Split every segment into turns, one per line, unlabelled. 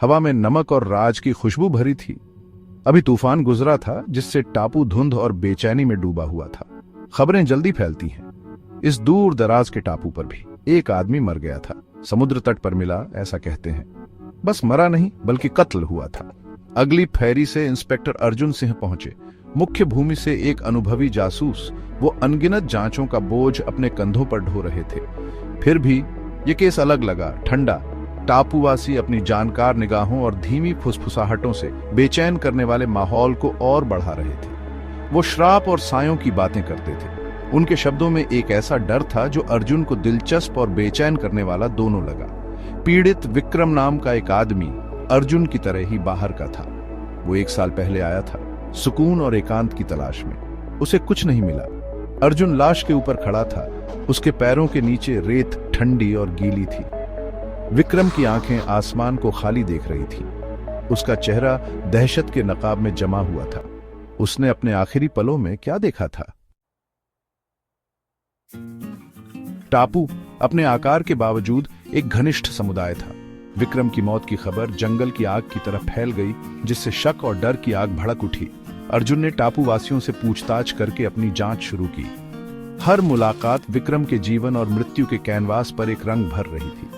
हवा में नमक और राज की खुशबू भरी थी। अभी तूफान गुजरा था जिससे टापू धुंध और बेचैनी में डूबा हुआ था। खबरें जल्दी फैलती हैं। इस दूर दराज के टापू पर भी एक आदमी मर गया था। समुद्र तट पर मिला, ऐसा कहते हैं। बस मरा नहीं बल्कि कत्ल हुआ था। अगली फेरी से इंस्पेक्टर अर्जुन सिंह पहुंचे। मुख्य भूमि से एक अनुभवी जासूस। वो अनगिनत जांचों का बोझ अपने कंधों पर ढो रहे थे। फिर भी ये केस अलग लगा, ठंडा। टापूवासी अपनी जानकार निगाहों और धीमी फुसफुसाहटों से बेचैन करने वाले माहौल को और बढ़ा रहे थे। वो श्राप और सायों की बातें करते थे। उनके शब्दों में एक ऐसा डर था जो अर्जुन को दिलचस्प और बेचैन करने वाला दोनों लगा। पीड़ित विक्रम नाम का एक आदमी अर्जुन की तरह ही बाहर का था। वो 1 साल पहले आया था, सुकून और एकांत की तलाश में। उसे कुछ नहीं मिला। अर्जुन लाश के ऊपर खड़ा था। उसके पैरों के नीचे रेत ठंडी और गीली थी। विक्रम की आंखें आसमान को खाली देख रही थी। उसका चेहरा दहशत के नकाब में जमा हुआ था। उसने अपने आखिरी पलों में क्या देखा था? टापू अपने आकार के बावजूद एक घनिष्ठ समुदाय था। विक्रम की मौत की खबर जंगल की आग की तरह फैल गई, जिससे शक और डर की आग भड़क उठी। अर्जुन ने टापू वासियों से पूछताछ करके अपनी जांच शुरू की। हर मुलाकात विक्रम के जीवन और मृत्यु के कैनवास पर एक रंग भर रही थी।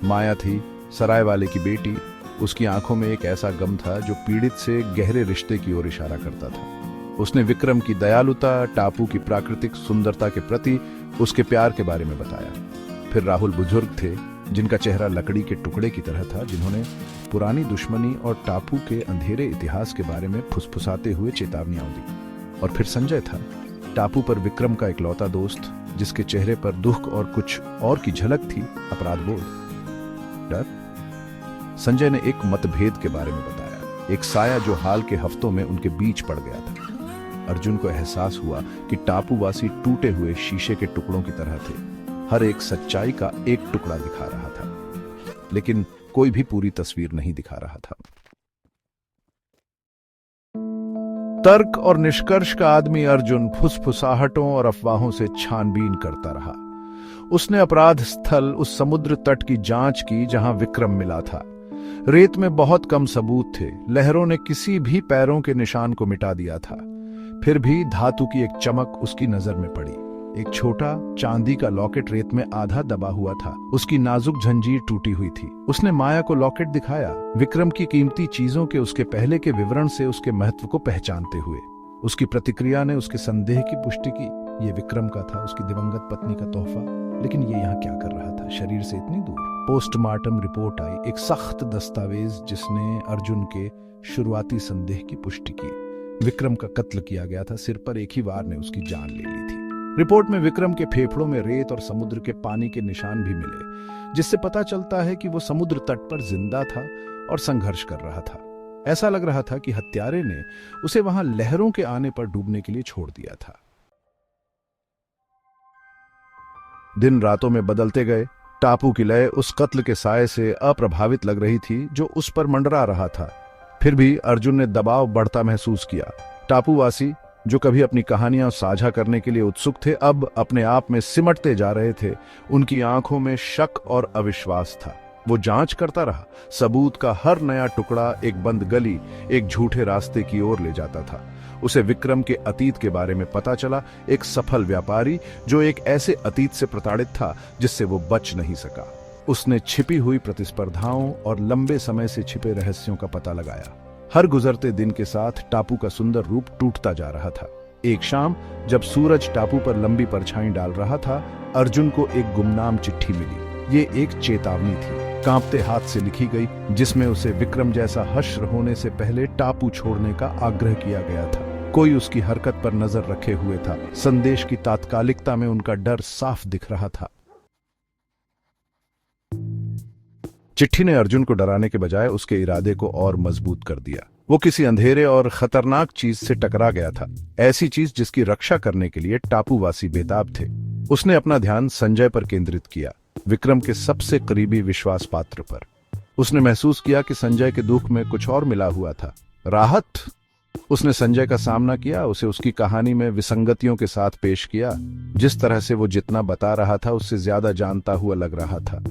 माया थी, सराय वाले की बेटी। उसकी आंखों में एक ऐसा गम था जो पीड़ित से गहरे रिश्ते की ओर इशारा करता था। उसने विक्रम की दयालुता, टापू की प्राकृतिक सुंदरता के प्रति उसके प्यार के बारे में बताया। फिर राहुल बुजुर्ग थे, जिनका चेहरा लकड़ी के टुकड़े की तरह था, जिन्होंने पुरानी दुश्मनी और टापू के अंधेरे इतिहास के बारे में फुसफुसाते हुए चेतावनियां दी। और फिर संजय था, टापू पर विक्रम का इकलौता दोस्त, जिसके चेहरे पर दुख और कुछ और की झलक थी, अपराध बोध, डर। संजय ने एक मतभेद के बारे में बताया, एक साया जो हाल के हफ्तों में उनके बीच पड़ गया था। अर्जुन को एहसास हुआ कि टापूवासी टूटे हुए शीशे के टुकड़ों की तरह थे। हर एक सच्चाई का एक टुकड़ा दिखा रहा था, लेकिन कोई भी पूरी तस्वीर नहीं दिखा रहा था। तर्क और निष्कर्ष का आदमी अर्जुन फुसफुसाहटों और अफवाहों से छानबीन करता रहा। उसने अपराध स्थल, उस समुद्र तट की जांच की जहां विक्रम मिला था। रेत में बहुत कम सबूत थे। लहरों ने किसी भी पैरों के निशान को मिटा दिया था। फिर भी धातु की एक चमक उसकी नजर में पड़ी। एक छोटा चांदी का लॉकेट रेत में आधा दबा हुआ था। उसकी नाजुक जंजीर टूटी हुई थी। उसने माया को लॉकेट दिखाया, विक्रम की कीमती चीजों के उसके पहले के विवरण से उसके महत्व को पहचानते हुए। उसकी प्रतिक्रिया ने उसके संदेह की पुष्टि की। ये विक्रम का था, उसकी दिवंगत पत्नी का तोहफा। लेकिन ये यहाँ क्या कर रहा था, शरीर से इतनी दूर? पोस्टमार्टम रिपोर्ट आई, एक सख्त दस्तावेज जिसने अर्जुन के शुरुआती संदेह की पुष्टि की। विक्रम का कत्ल किया गया था। सिर पर एक ही वार ने उसकी जान ले ली थी। रिपोर्ट में विक्रम के फेफड़ों में रेत और समुद्र के पानी के निशान भी मिले, जिससे पता चलता है कि वो समुद्र तट पर जिंदा था और संघर्ष कर रहा था। ऐसा लग रहा था कि हत्यारे ने उसे वहां लहरों के आने पर डूबने के लिए छोड़ दिया था। दिन रातों में बदलते गए। टापू की लय उस कत्ल के साये से अप्रभावित लग रही थी जो उस पर मंडरा रहा था। फिर भी अर्जुन ने दबाव बढ़ता महसूस किया। टापूवासी, जो कभी अपनी कहानियां साझा करने के लिए उत्सुक थे, अब अपने आप में सिमटते जा रहे थे। उनकी आंखों में शक और अविश्वास था। वो जांच करता रहा। सबूत का हर नया टुकड़ा एक बंद गली, एक झूठे रास्ते की ओर ले जाता था। उसे विक्रम के अतीत के बारे में पता चला, एक सफल व्यापारी जो एक ऐसे अतीत से प्रताड़ित था जिससे वो बच नहीं सका। उसने छिपी हुई प्रतिस्पर्धाओं और लंबे समय से छिपे रहस्यों का पता लगाया। हर गुजरते दिन के साथ टापू का सुंदर रूप टूटता जा रहा था। एक शाम जब सूरज टापू पर लंबी परछाई डाल रहा था, अर्जुन को एक गुमनाम चिट्ठी मिली। ये एक चेतावनी थी, कांपते हाथ से लिखी गई, जिसमें उसे विक्रम जैसा हश्र होने से पहले टापू छोड़ने का आग्रह किया गया था। कोई उसकी हरकत पर नजर रखे हुए था। संदेश की तात्कालिकता में उनका डर साफ दिख रहा था। चिट्ठी ने अर्जुन को डराने के बजाय उसके इरादे को और मजबूत कर दिया। वो किसी अंधेरे और खतरनाक चीज से टकरा गया था, ऐसी चीज जिसकी रक्षा करने के लिए टापूवासी बेताब थे। उसने अपना ध्यान संजय पर केंद्रित किया, विक्रम के सबसे करीबी विश्वास पात्र पर। उसने महसूस किया कि संजय के दुख में कुछ और मिला हुआ था, राहत। उसने संजय का सामना किया, उसे उसकी कहानी में विसंगतियों के साथ पेश किया। जिस तरह से वो जितना बता रहा था उससे ज्यादा जानता हुआ लग रहा था।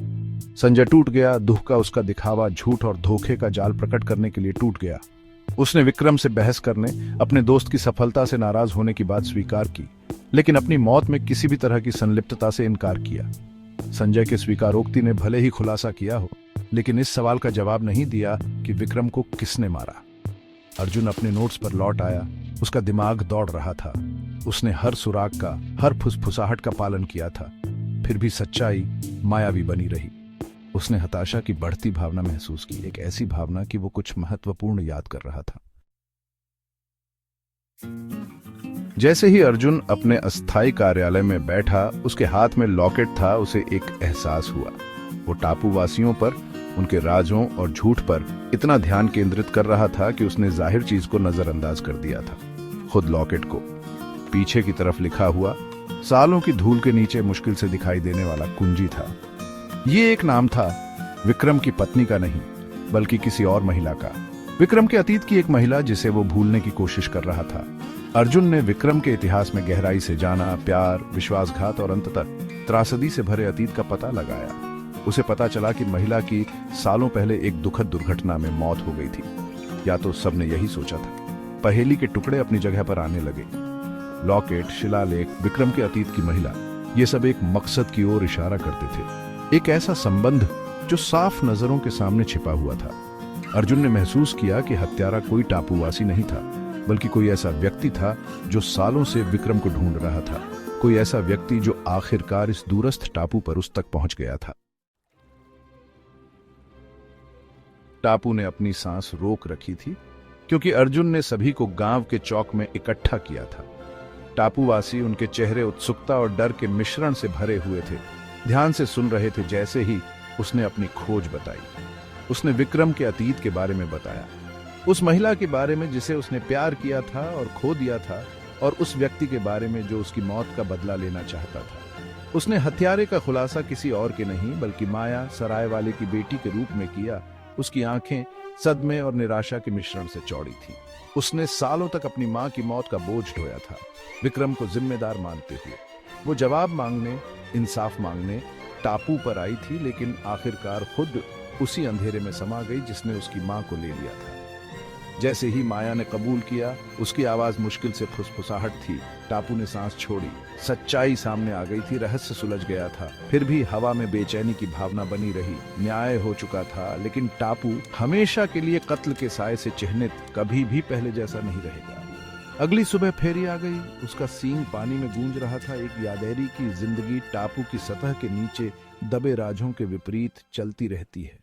संजय टूट गया। दुख का उसका दिखावा झूठ और धोखे का जाल प्रकट करने के लिए टूट गया। उसने विक्रम से बहस करने, अपने दोस्त की सफलता से नाराज होने की बात स्वीकार की, लेकिन अपनी मौत में किसी भी तरह की संलिप्तता से इनकार किया। संजय के स्वीकारोक्ति ने भले ही खुलासा किया हो, लेकिन इस सवाल का जवाब नहीं दिया कि विक्रम को किसने मारा। अर्जुन अपने नोट्स पर लौट आया। उसका दिमाग दौड़ रहा था। उसने हर सुराग का, हर फुसफुसाहट का पालन किया था, फिर भी सच्चाई मायावी बनी रही। उसने हताशा की बढ़ती भावना महसूस की, एक ऐसी भावना कि वो कुछ महत्वपूर्ण याद कर रहा था। जैसे ही अर्जुन अपने अस्थायी कार्यालय में बैठा, उसके हाथ में लॉकेट था। उसे एक एहसास हुआ। वो टापूवासियों पर, उनके राजों और झूठ पर इतना ध्यान केंद्रित कर रहा था कि उसने जाहिर चीज को नजरअंदाज कर दिया था, खुद लॉकेट को। पीछे की तरफ लिखा हुआ, सालों की धूल के नीचे मुश्किल से दिखाई देने वाला कुंजी था। ये एक नाम था, विक्रम की पत्नी का नहीं, बल्कि किसी और महिला का। विक्रम के अतीत की एक महिला जिसे वो भूलने की कोशिश कर रहा था। अर्जुन ने विक्रम के इतिहास में गहराई से जाना, प्यार, विश्वासघात और अंततः त्रासदी से भरे अतीत का पता लगाया। उसे पता चला कि महिला की सालों पहले एक दुखद दुर्घटना में मौत हो गई थी। या तो सबने यही सोचा था। पहेली के टुकड़े अपनी जगह पर आने लगे। लॉकेट, शिलालेख, विक्रम के अतीत की महिला, ये सब एक मकसद की ओर इशारा करते थे। एक ऐसा संबंध जो साफ नजरों के सामने छिपा हुआ था। अर्जुन ने महसूस किया कि हत्यारा कोई टापूवासी नहीं था, बल्कि कोई ऐसा व्यक्ति था जो सालों से विक्रम को ढूंढ रहा था। कोई ऐसा व्यक्ति जो आखिरकार इस दूरस्थ टापू पर उस तक पहुंच गया था। टापू ने अपनी सांस रोक रखी थी, क्योंकि अर्जुन ने सभी को गांव के चौक में इकट्ठा किया था। टापूवासी, उनके चेहरे उत्सुकता और डर के मिश्रण से भरे हुए थे, ध्यान से सुन रहे थे। जैसे ही उसने अपनी खोज बताई, उसने विक्रम के अतीत के बारे में बताया, उस महिला के बारे में जिसे उसने प्यार किया था और खो दिया था, और उस व्यक्ति के बारे में जो उसकी मौत का बदला लेना चाहता था। उसने हत्यारे का खुलासा किसी और के नहीं, बल्कि माया, सराय वाले की बेटी के रूप में किया। उसकी आंखें सदमे और निराशा के मिश्रण से चौड़ी थी। उसने सालों तक अपनी मां की मौत का बोझ ढोया था, विक्रम को जिम्मेदार मानते हुए। वो जवाब मांगने, इंसाफ मांगने टापू पर आई थी, लेकिन आखिरकार खुद उसी अंधेरे में समा गई जिसने उसकी मां को ले लिया था। जैसे ही माया ने कबूल किया, उसकी आवाज मुश्किल से फुसफुसाहट थी। टापू ने सांस छोड़ी। सच्चाई सामने आ गई थी, रहस्य सुलझ गया था। फिर भी हवा में बेचैनी की भावना बनी रही। न्याय हो चुका था, लेकिन टापू हमेशा के लिए कत्ल के साए से चिह्नित कभी भी पहले जैसा नहीं रहेगा। अगली सुबह फेरी आ गई। उसका सींग पानी में गूंज रहा था। एक यादेरी की जिंदगी टापू की सतह के नीचे दबे राजों के विपरीत चलती रहती है।